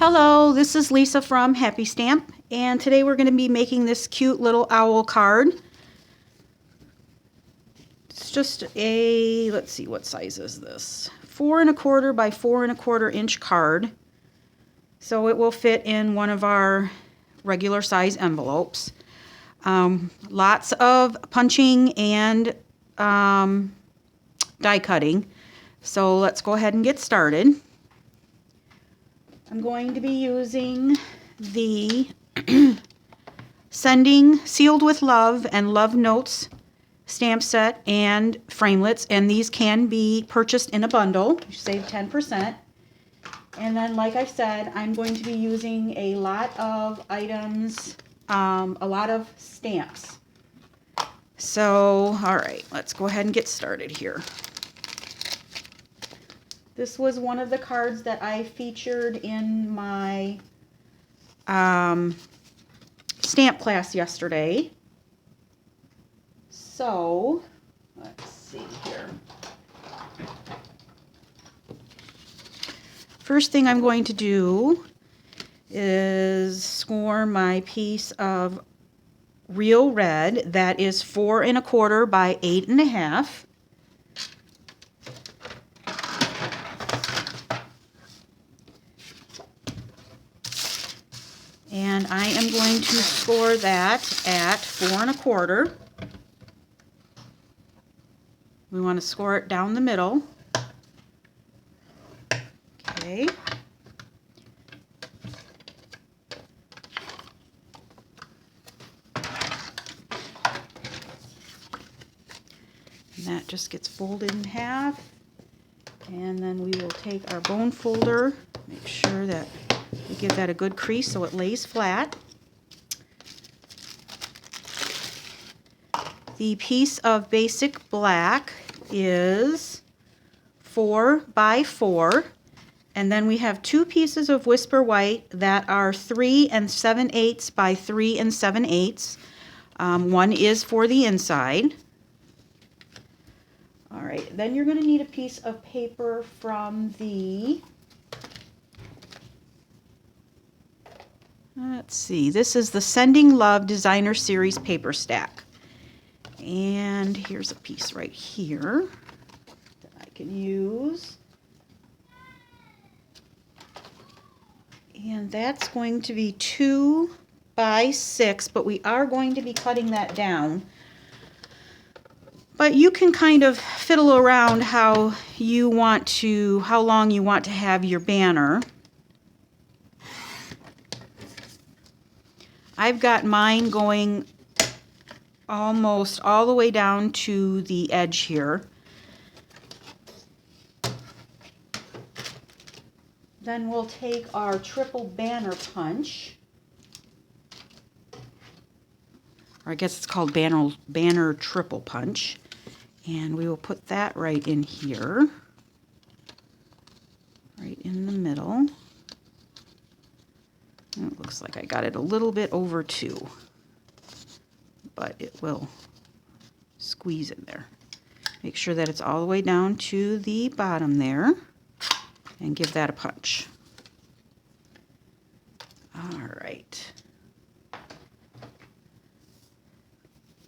Hello, this is Lisa from Happy Stamp, and today we're going to be making this cute little owl card. It's just a, let's see, what size is this? 4 1/4 by 4 1/4 inch card. So it will fit in one of our regular size envelopes. Lots of punching and die cutting. So let's go ahead and get started. I'm going to be using the Sending Sealed with Love and Love Notes stamp set and framelits, and these can be purchased in a bundle. You save 10%. And then, like I said, I'm going to be using a lot of items, a lot of stamps. So, all right, let's go ahead and get started here. This was one of the cards that I featured in my stamp class yesterday. So, let's see here. First thing I'm going to do is score my piece of real red that is 4 1/4 by 8 1/2. And I am going to score that at 4 1/4. We want to score it down the middle. Okay. And that just gets folded in half. And then we will take our bone folder, make sure that we give that a good crease so it lays flat. The piece of basic black is 4 by 4, and then we have 2 pieces of Whisper White that are 3 7/8 by 3 7/8. One is for the inside. All right, then you're going to need a piece of paper from the, let's see, this is the Sending Love Designer Series paper stack. And here's a piece right here that I can use. And that's going to be 2 by 6, but we are going to be cutting that down. But you can kind of fiddle around how long you want to have your banner. I've got mine going almost all the way down to the edge here. Then we'll take our triple banner punch. Or I guess it's called banner triple punch. And we will put that right in here. Right in the middle. And it looks like I got it a little bit over 2. But it will squeeze in there. Make sure that it's all the way down to the bottom there. And give that a punch. All right.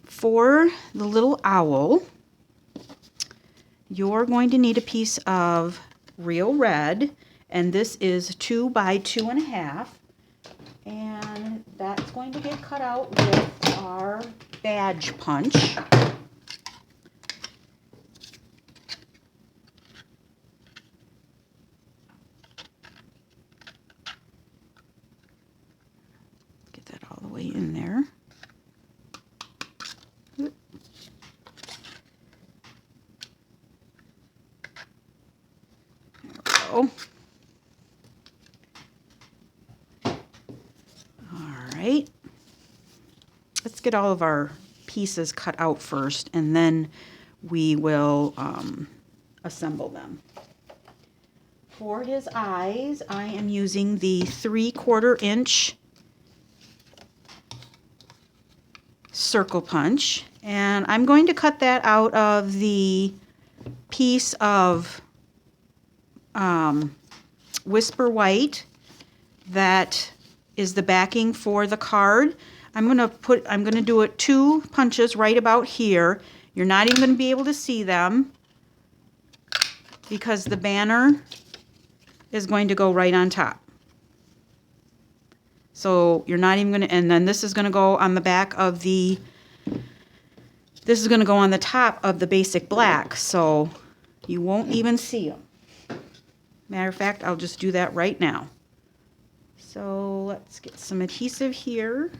For the little owl, you're going to need a piece of real red, and this is 2 by 2 1/2, and that's going to get cut out with our badge punch. Get that all the way in there. Alright, let's get all of our pieces cut out first, and then we will assemble them. For his eyes, I am using the 3/4 inch circle punch, and I'm going to cut that out of the piece of Whisper White that is the backing for the card. I'm gonna do it 2 punches right about here. You're not even gonna be able to see them because the banner is going to go right on top. So you're not even gonna, and then this is gonna go on the back of the, this is gonna go on the top of the basic black, so you won't even see them. Matter of fact, I'll just do that right now. So let's get some adhesive here.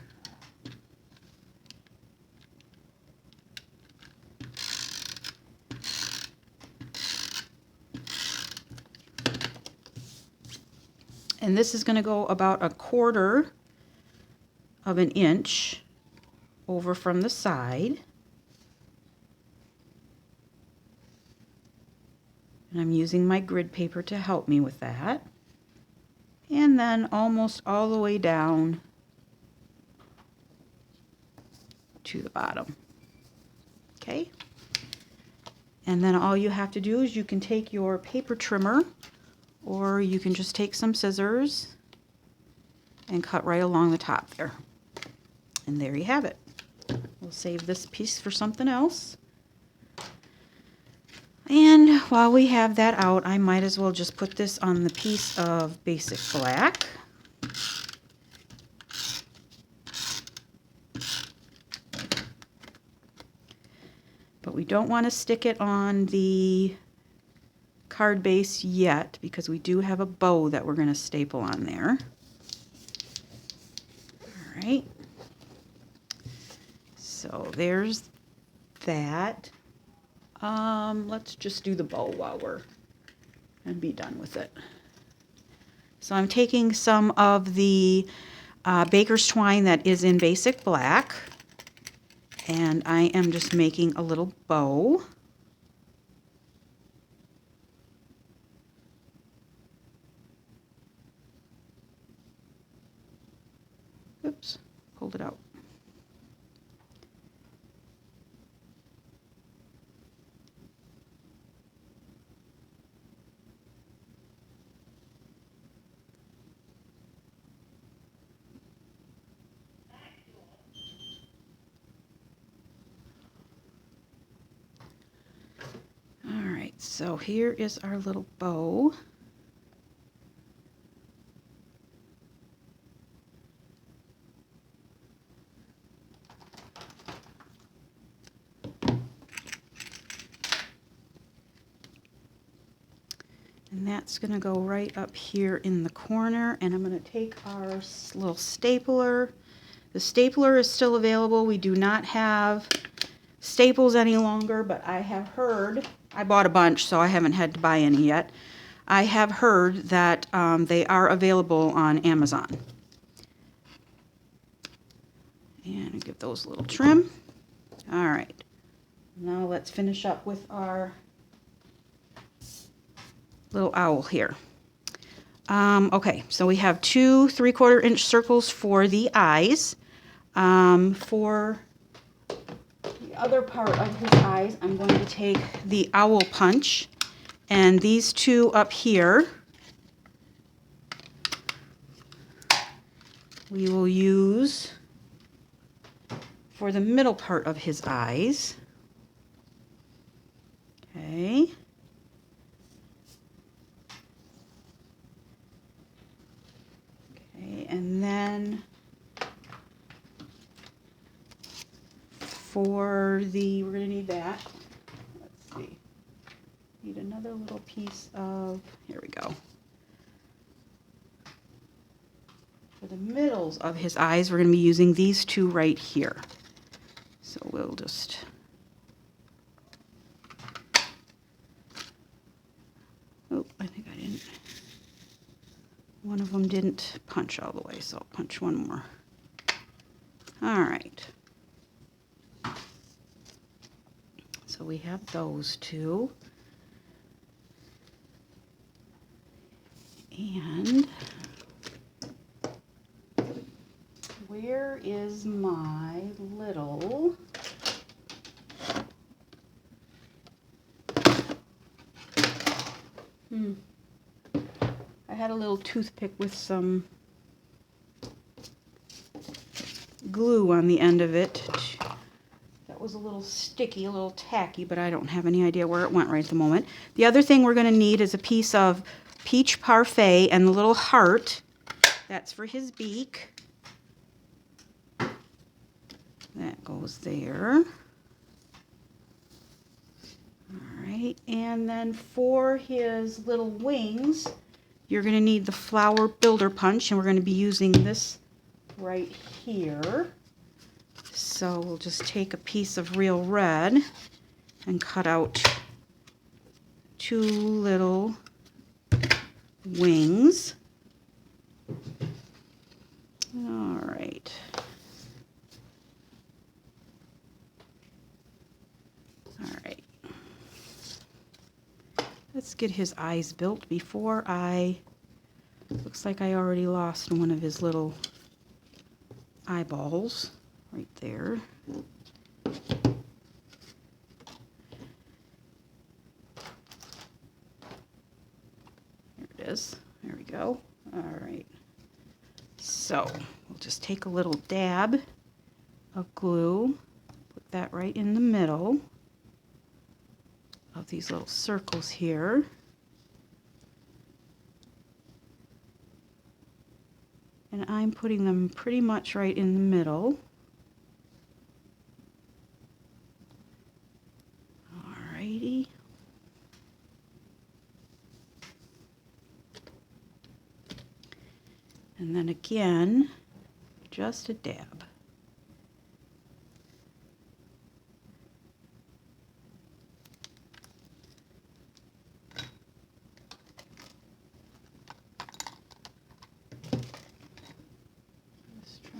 And this is going to go about 1/4 of an inch over from the side. And I'm using my grid paper to help me with that. And then almost all the way down to the bottom. Okay? And then all you have to do is you can take your paper trimmer, or you can just take some scissors and cut right along the top there. And there you have it. We'll save this piece for something else. And while we have that out, I might as well just put this on the piece of basic black. But we don't want to stick it on the card base yet because we do have a bow that we're going to staple on there. All right. So there's that. Let's just do the bow while we're and be done with it. So I'm taking some of the baker's twine that is in basic black, and I am just making a little bow. Oops, pulled it out. All right, so here is our little bow. And that's going to go right up here in the corner, and I'm going to take our little stapler. The stapler is still available. We do not have staples any longer, but I have heard, I bought a bunch, so I haven't had to buy any yet. I have heard that they are available on Amazon. And give those a little trim. All right, now let's finish up with our little owl here. Okay, so we have 2 3/4 inch circles for the eyes. For the other part of his eyes, I'm going to take the owl punch, and these 2 up here we will use for the middle part of his eyes. Okay. And then for the, we're going to need that. Let's see. Need another little piece of, here we go. For the middles of his eyes, we're going to be using these 2 right here. So we'll just, oh, I think I didn't. One of them didn't punch all the way, so I'll punch one more. All right. So we have those 2. And where is my little I had a little toothpick with some glue on the end of it. That was a little sticky, a little tacky, but I don't have any idea where it went right at the moment. The other thing we're going to need is a piece of peach parfait and the little heart. That's for his beak. That goes there. All right, and then for his little wings, you're going to need the flower builder punch, and we're going to be using this right here. So we'll just take a piece of real red and cut out 2 little wings. All right. All right. Let's get his eyes built before looks like I already lost one of his little eyeballs right there. There it is. There we go. All right. So we'll just take a little dab of glue, put that right in the middle of these little circles here. And I'm putting them pretty much right in the middle. Alrighty. And then again, just a dab.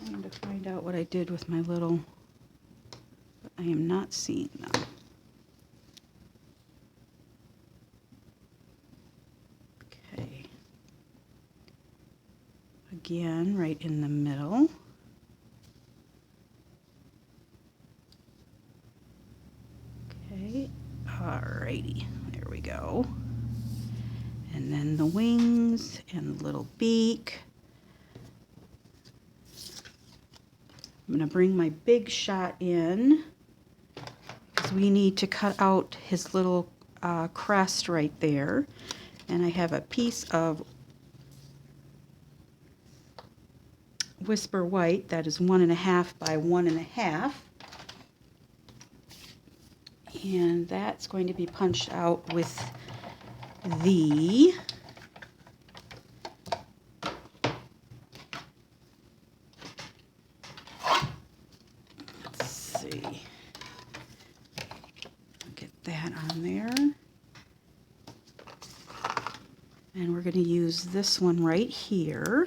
Trying to find out what I did with my little, but I am not seeing them. Okay. Again, right in the middle. Okay, alrighty, there we go. And then the wings and the little beak. I'm going to bring my big shot in because we need to cut out his little crest right there. And I have a piece of Whisper White that is 1.5 by 1.5. And that's going to be punched out with the that on there. And we're going to use this one right here.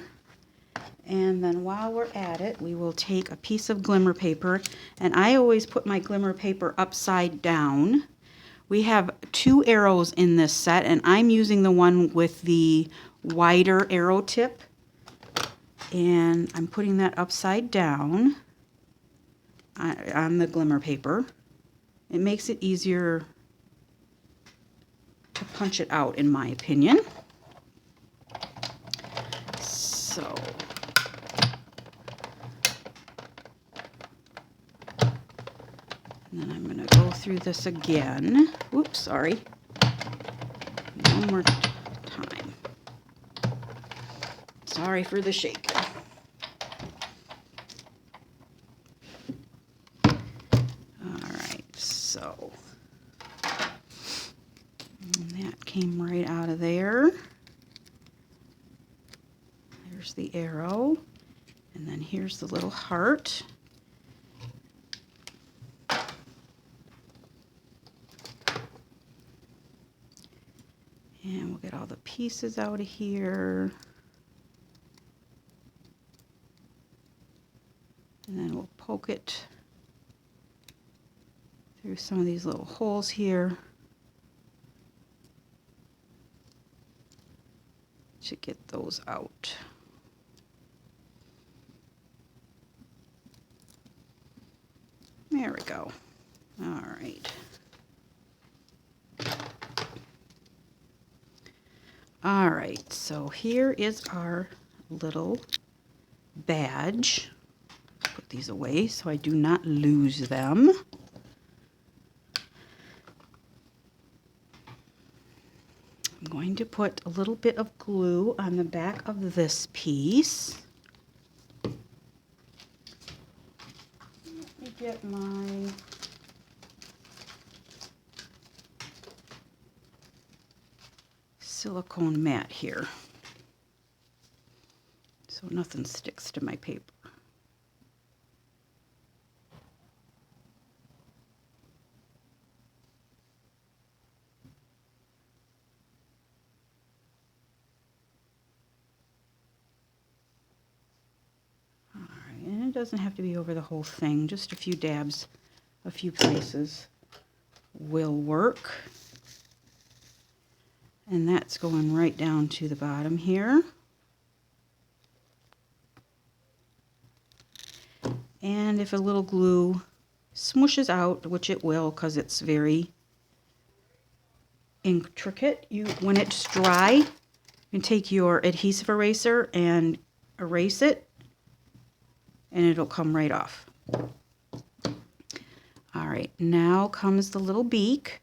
And then while we're at it, we will take a piece of glimmer paper. And I always put my glimmer paper upside down. We have 2 arrows in this set, and I'm using the one with the wider arrow tip. And I'm putting that upside down on the glimmer paper. It makes it easier to punch it out, in my opinion. So, and then I'm going to go through this again. Oops, sorry. One more time. Sorry for the shaking. So, and that came right out of there. There's the arrow, and then here's the little heart. And we'll get all the pieces out of here. And then we'll poke it through some of these little holes here to get those out. There we go. All right. All right, so here is our little badge. Put these away so I do not lose them. I'm going to put a little bit of glue on the back of this piece. Let me get my silicone mat here so nothing sticks to my paper. And it doesn't have to be over the whole thing, just a few dabs, a few places will work. And that's going right down to the bottom here. And if a little glue smooshes out, which it will because it's very intricate, when it's dry, you can take your adhesive eraser and erase it, and it'll come right off. All right, now comes the little beak,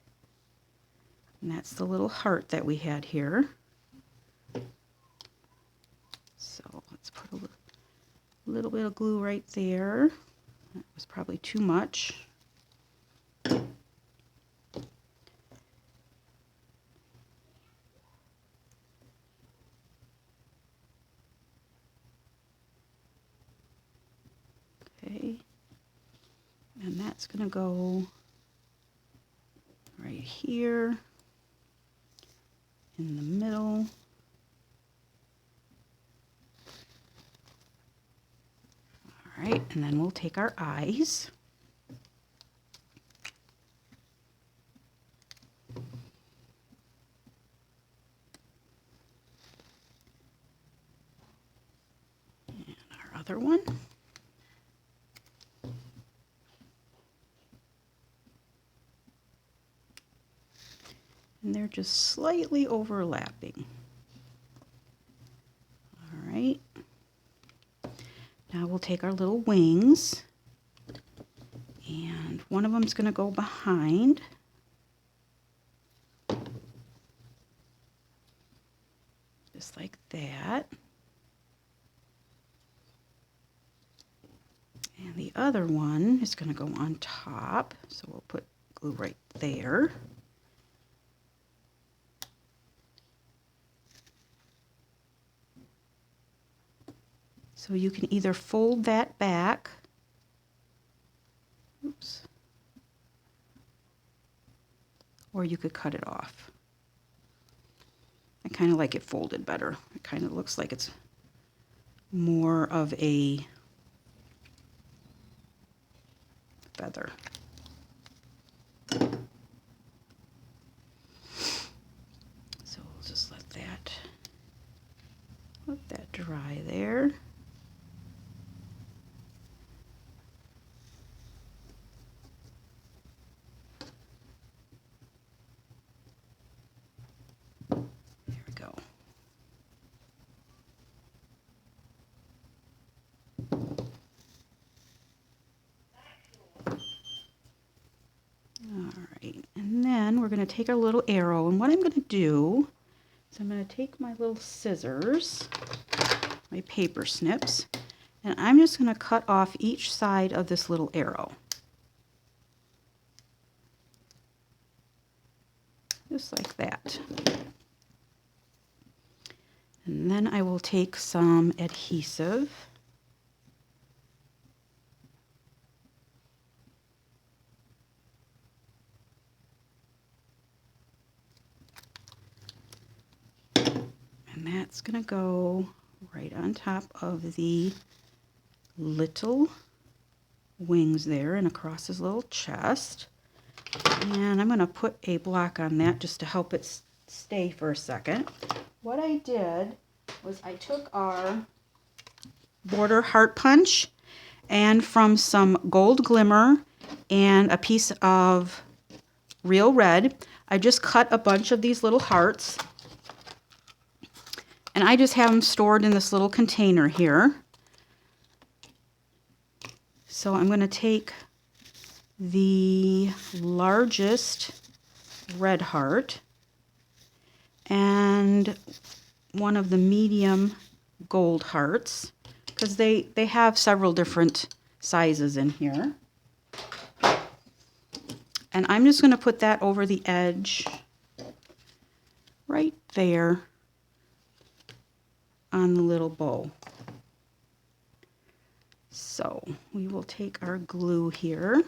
and that's the little heart that we had here. So let's put a little bit of glue right there. That was probably too much. Okay, and that's going to go right here in the middle. All right, and then we'll take our eyes. And our other one. And they're just slightly overlapping. All right. Now we'll take our little wings, and one of them is going to go behind. Just like that. And the other one is going to go on top, so we'll put glue right there. So you can either fold that back, oops, or you could cut it off. I kind of like it folded better. It kind of looks like it's more of a feather. So we'll just let that dry there. We're going to take our little arrow, and what I'm going to do is I'm going to take my little scissors, my paper snips, and I'm just going to cut off each side of this little arrow. Just like that. And then I will take some adhesive. And that's going to go right on top of the little wings there and across his little chest. And I'm going to put a block on that just to help it stay for a second. What I did was I took our border heart punch, and from some gold glimmer and a piece of real red, I just cut a bunch of these little hearts. And I just have them stored in this little container here. So I'm going to take the largest red heart and one of the medium gold hearts, because they have several different sizes in here. And I'm just going to put that over the edge right there on the little bow. So we will take our glue here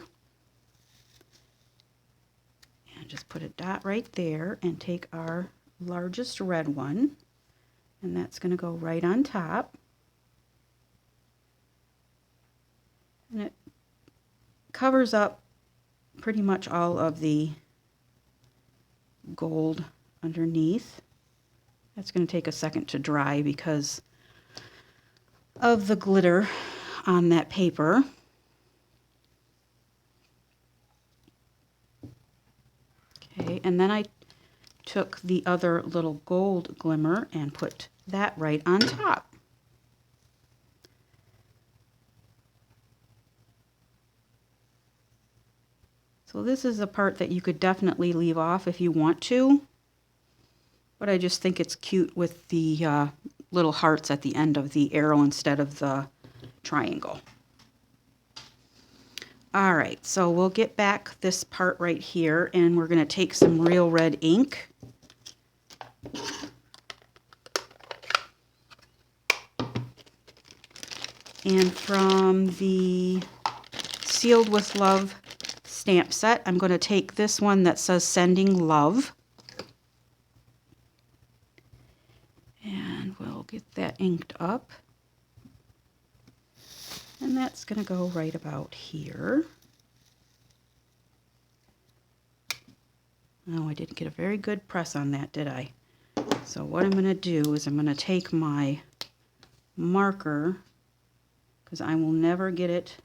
and just put a dot right there and take our largest red one, and that's going to go right on top. And it covers up pretty much all of the gold underneath. That's going to take a second to dry because of the glitter on that paper. Okay, and then I took the other little gold glimmer and put that right on top. So this is a part that you could definitely leave off if you want to, but I just think it's cute with the little hearts at the end of the arrow instead of the triangle. All right, so we'll get back this part right here, and we're going to take some real red ink. And from the Sealed with Love stamp set, I'm going to take this one that says Sending Love. And we'll get that inked up. And that's going to go right about here. Oh, I didn't get a very good press on that, did I? So what I'm going to do is I'm going to take my marker, because I will never get it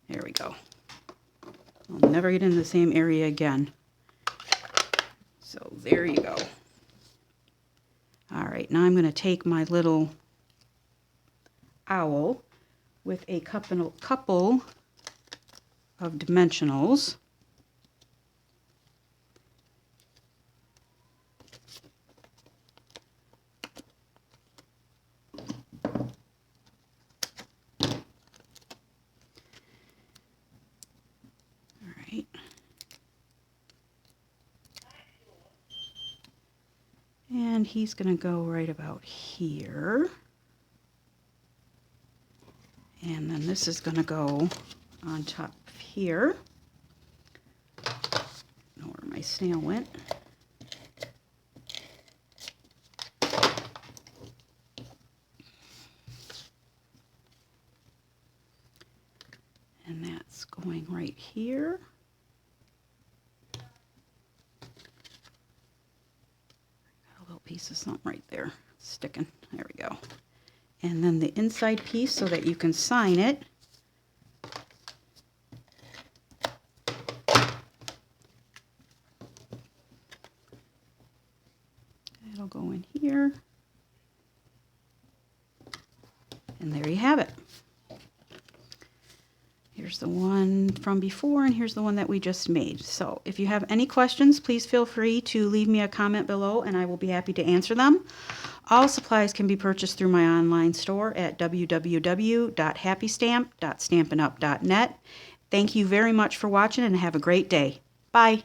there we go. I'll never get in the same area again. So there you go. All right, now I'm going to take my little owl with a couple of dimensionals. And he's going to go right about here. And then this is going to go on top here. I don't know where my snail went. And that's going right here. Piece of something right there sticking. There we go. And then the inside piece so that you can sign it. It'll go in here. And there you have it. Here's the one from before, and here's the one that we just made. So if you have any questions, please feel free to leave me a comment below, and I will be happy to answer them. All supplies can be purchased through my online store at www.happystamp.stampinup.net. Thank you very much for watching, and have a great day. Bye.